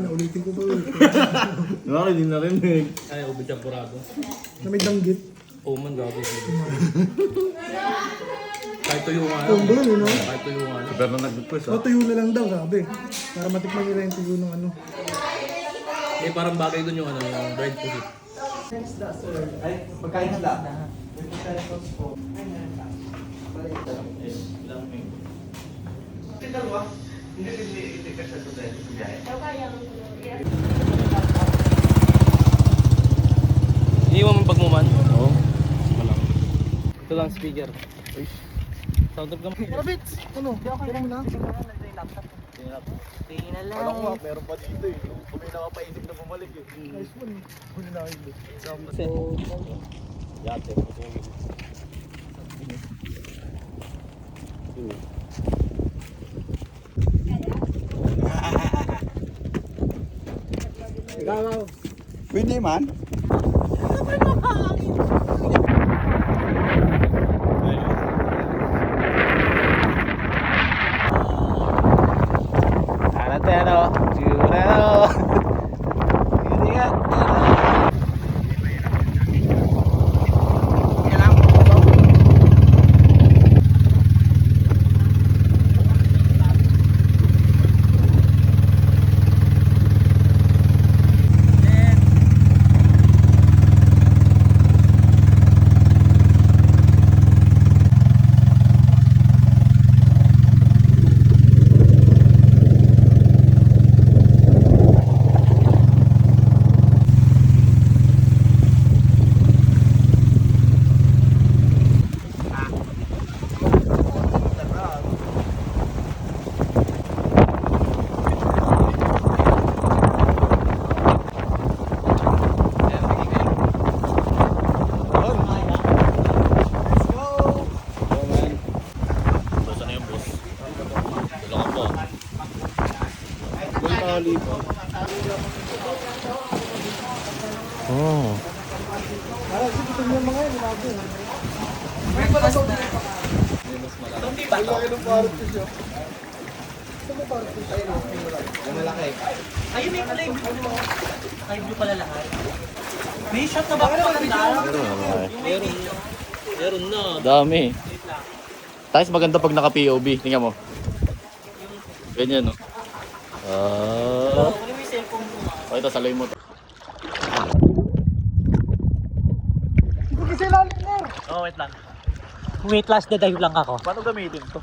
Ulitin ko ba ulit? Bakit hindi narinig? Ay, ube champurado. Na may danggit. Oo man, gago. Kahit tuyo nga. Oo ba yun, no? Kahit tuyo nga. Pero nag-request O, tuyo na lang daw, sabi. Para matikman nila yung tuyo ng ano. Eh, parang bagay dun yung ano, yung dried pusit. Pagkain na lang. Iniwan mo pag muman? Oo. Ito lang speaker. Sound up ka mo. Rabits! Ano? Kailang na? Tingin na lang. Alam ko meron pa dito eh. Kung may nakapaisip na bumalik eh. Nice one. Huli na hindi. Yate. Ikaw. Pwede man. Ano? Siguro. Hindi nga. Oh. Ayun, may kulay blue. Ay, blue pala lahat. May shot na ba ako maganda? Meron na. Dami. Tapos maganda pag naka-POV. Tingnan mo. Ganyan no. Kunin mo yung cellphone mo. Oh, ito salay mo to. Oh, wait lang. Wait, last na dive lang ako. Paano gamitin to?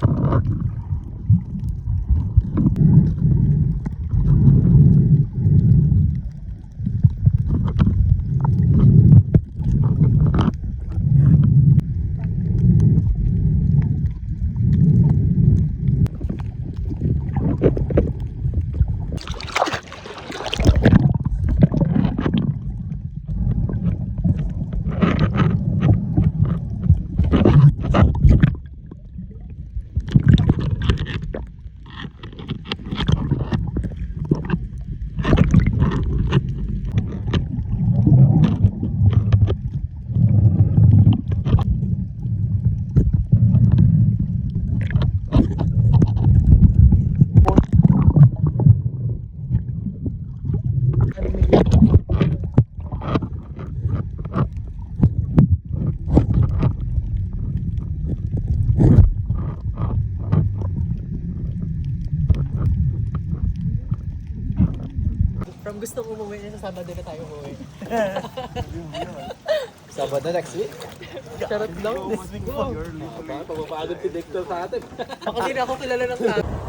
From gusto ko umuwi sa Sabado na tayo umuwi. Sabado next week. Charot lang. Pagpapagod si Dexter sa atin. Baka hindi na ako kilala ng tao.